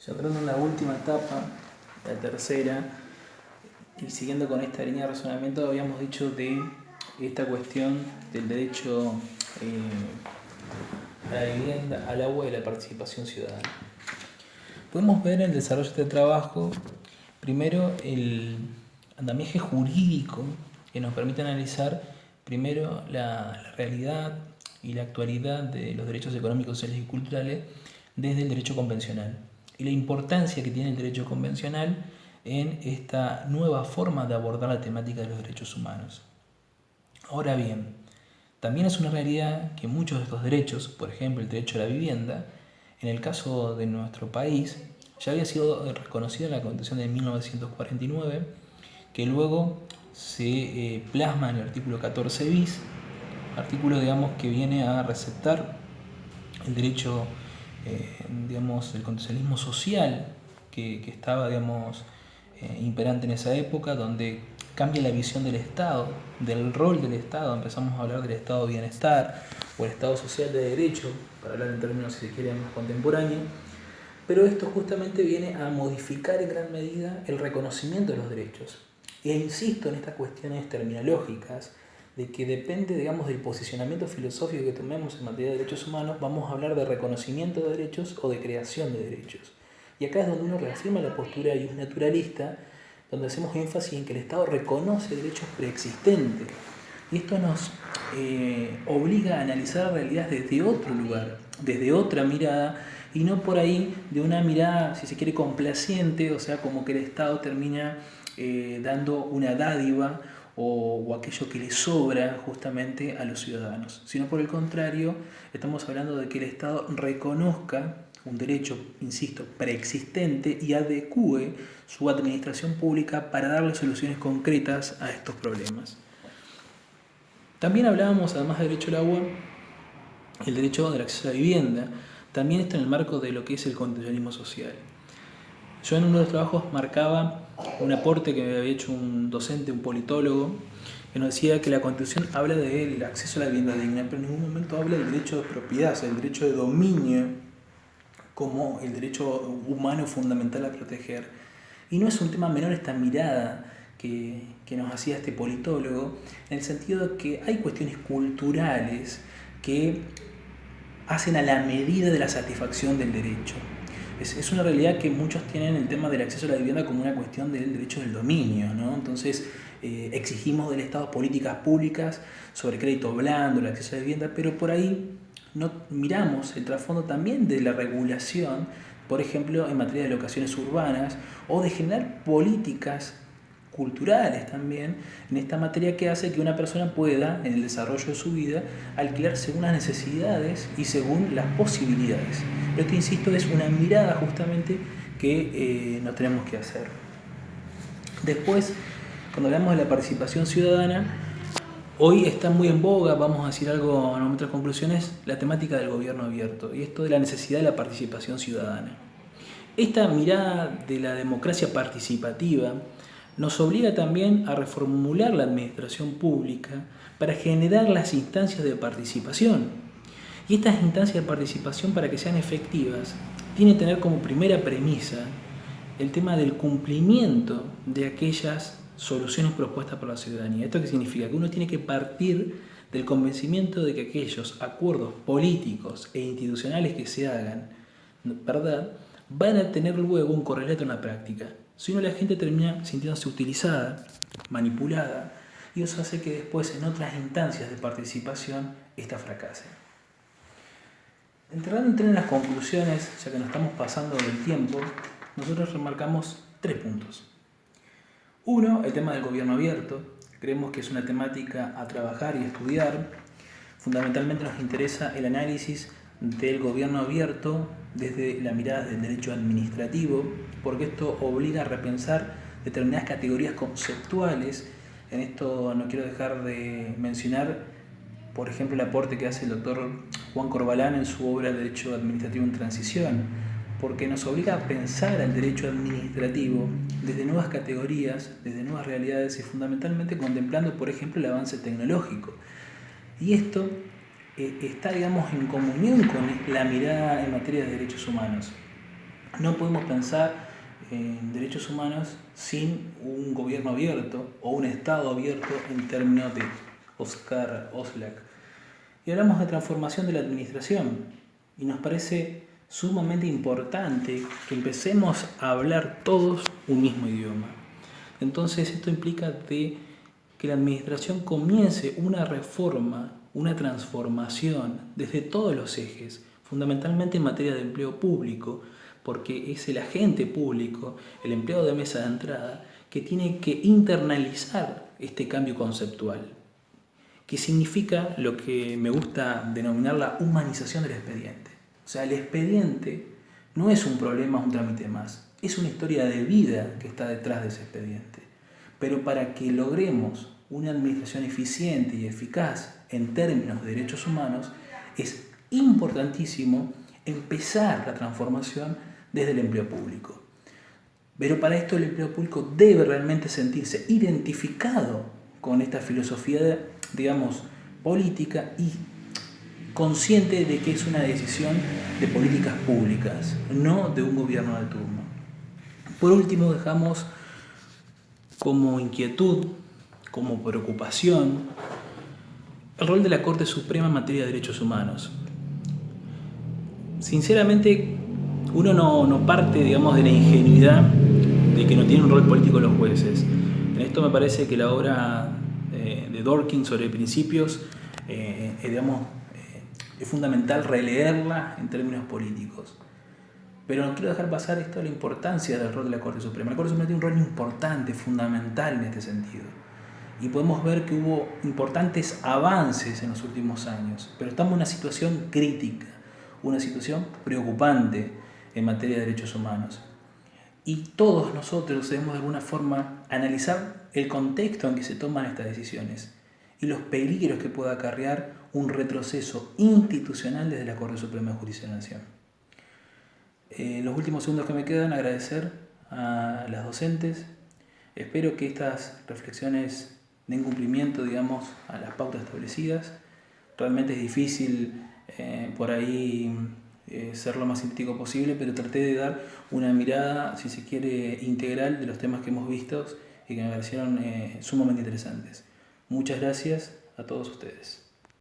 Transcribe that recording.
Ya entrando en la última etapa, la tercera, y siguiendo con esta línea de razonamiento, habíamos dicho de esta cuestión del derecho a la vivienda, al agua y la participación ciudadana. Podemos ver en el desarrollo de este trabajo, primero, el andamiaje jurídico que nos permite analizar, primero, la realidad y la actualidad de los derechos económicos, sociales y culturales desde el derecho convencional y la importancia que tiene el derecho convencional en esta nueva forma de abordar la temática de los derechos humanos. Ahora bien, también es una realidad que muchos de estos derechos, por ejemplo el derecho a la vivienda, en el caso de nuestro país, ya había sido reconocido en la Constitución de 1949, que luego se plasma en el artículo 14 bis, artículo digamos que viene a receptar el derecho, digamos, el condicionalismo social que estaba, digamos, imperante en esa época, donde cambia la visión del Estado, del rol del Estado, empezamos a hablar del Estado de bienestar o el Estado social de derecho, para hablar en términos, si se quiere, más contemporáneos, pero esto justamente viene a modificar en gran medida el reconocimiento de los derechos. E insisto en estas cuestiones terminológicas, de que depende, digamos, del posicionamiento filosófico que tomemos en materia de derechos humanos, vamos a hablar de reconocimiento de derechos o de creación de derechos. Y acá es donde uno reafirma la postura naturalista, donde hacemos énfasis en que el Estado reconoce derechos preexistentes. Y esto nos obliga a analizar la realidad desde otro lugar, desde otra mirada, y no por ahí de una mirada, si se quiere, complaciente, o sea, como que el Estado termina dando una dádiva o aquello que le sobra justamente a los ciudadanos, sino por el contrario, estamos hablando de que el Estado reconozca un derecho, insisto, preexistente y adecúe su administración pública para darle soluciones concretas a estos problemas. También hablábamos, además del derecho al agua, el derecho del acceso a la vivienda. También está en el marco de lo que es el condicionalismo social. Yo en uno de los trabajos marcaba un aporte que me había hecho un docente, un politólogo, que nos decía que la Constitución habla del acceso a la vivienda digna, pero en ningún momento habla del derecho de propiedad, o sea, el derecho de dominio como el derecho humano fundamental a proteger. Y no es un tema menor esta mirada que nos hacía este politólogo, en el sentido de que hay cuestiones culturales que hacen a la medida de la satisfacción del derecho. Es una realidad que muchos tienen el tema del acceso a la vivienda como una cuestión del derecho del dominio, ¿no? Entonces exigimos del Estado políticas públicas sobre crédito blando, el acceso a la vivienda, pero por ahí no miramos el trasfondo también de la regulación, por ejemplo, en materia de locaciones urbanas, o de generar políticas culturales también en esta materia que hace que una persona pueda, en el desarrollo de su vida, alquilar según las necesidades y según las posibilidades. Pero esto, insisto, es una mirada justamente que nos tenemos que hacer. Después, cuando hablamos de la participación ciudadana, hoy está muy en boga, vamos a decir algo en nuestras conclusiones, la temática del gobierno abierto y esto de la necesidad de la participación ciudadana. Esta mirada de la democracia participativa nos obliga también a reformular la administración pública para generar las instancias de participación. Y estas instancias de participación, para que sean efectivas, tienen que tener como primera premisa el tema del cumplimiento de aquellas soluciones propuestas por la ciudadanía. ¿Esto qué significa? Que uno tiene que partir del convencimiento de que aquellos acuerdos políticos e institucionales que se hagan, ¿verdad?, van a tener luego un correlato en la práctica. Si no, la gente termina sintiéndose utilizada, manipulada, y eso hace que después en otras instancias de participación esta fracase. Entrando en las conclusiones, ya que nos estamos pasando del tiempo, nosotros remarcamos 3 puntos. 1, el tema del gobierno abierto. Creemos que es una temática a trabajar y estudiar. Fundamentalmente nos interesa el análisis del gobierno abierto desde la mirada del derecho administrativo, porque esto obliga a repensar determinadas categorías conceptuales. En esto no quiero dejar de mencionar, por ejemplo, el aporte que hace el doctor Juan Corbalán en su obra Derecho Administrativo en Transición, porque nos obliga a pensar el derecho administrativo desde nuevas categorías, desde nuevas realidades y fundamentalmente contemplando, por ejemplo, el avance tecnológico. Y esto está, digamos, en comunión con la mirada en materia de derechos humanos. No podemos pensar en derechos humanos sin un gobierno abierto o un Estado abierto en términos de Oscar Oslak. Y hablamos de transformación de la administración y nos parece sumamente importante que empecemos a hablar todos un mismo idioma. Entonces esto implica de que la administración comience una reforma, una transformación desde todos los ejes, fundamentalmente en materia de empleo público, porque es el agente público, el empleado de mesa de entrada, que tiene que internalizar este cambio conceptual, que significa lo que me gusta denominar la humanización del expediente. O sea, el expediente no es un problema, un trámite más, es una historia de vida que está detrás de ese expediente. Pero para que logremos una administración eficiente y eficaz en términos de derechos humanos, es importantísimo empezar la transformación desde el empleo público. Pero para esto el empleo público debe realmente sentirse identificado con esta filosofía, digamos, política y consciente de que es una decisión de políticas públicas, no de un gobierno de turno. Por último, dejamos como inquietud, como preocupación, el rol de la Corte Suprema en materia de derechos humanos. Sinceramente, uno no parte, digamos, de la ingenuidad de que no tienen un rol político los jueces. En esto me parece que la obra de Dworkin sobre principios, es fundamental releerla en términos políticos. Pero no quiero dejar pasar esto la importancia del rol de la Corte Suprema. La Corte Suprema tiene un rol importante, fundamental en este sentido. Y podemos ver que hubo importantes avances en los últimos años, pero estamos en una situación crítica, una situación preocupante en materia de derechos humanos. Y todos nosotros debemos de alguna forma analizar el contexto en que se toman estas decisiones y los peligros que pueda acarrear un retroceso institucional desde la Corte Suprema de Justicia de la Nación. Los últimos segundos que me quedan, agradecer a las docentes. Espero que estas reflexiones den cumplimiento, digamos, a las pautas establecidas. Realmente es difícil por ahí ser lo más sintético posible, pero traté de dar una mirada, si se quiere, integral de los temas que hemos visto y que me parecieron sumamente interesantes. Muchas gracias a todos ustedes.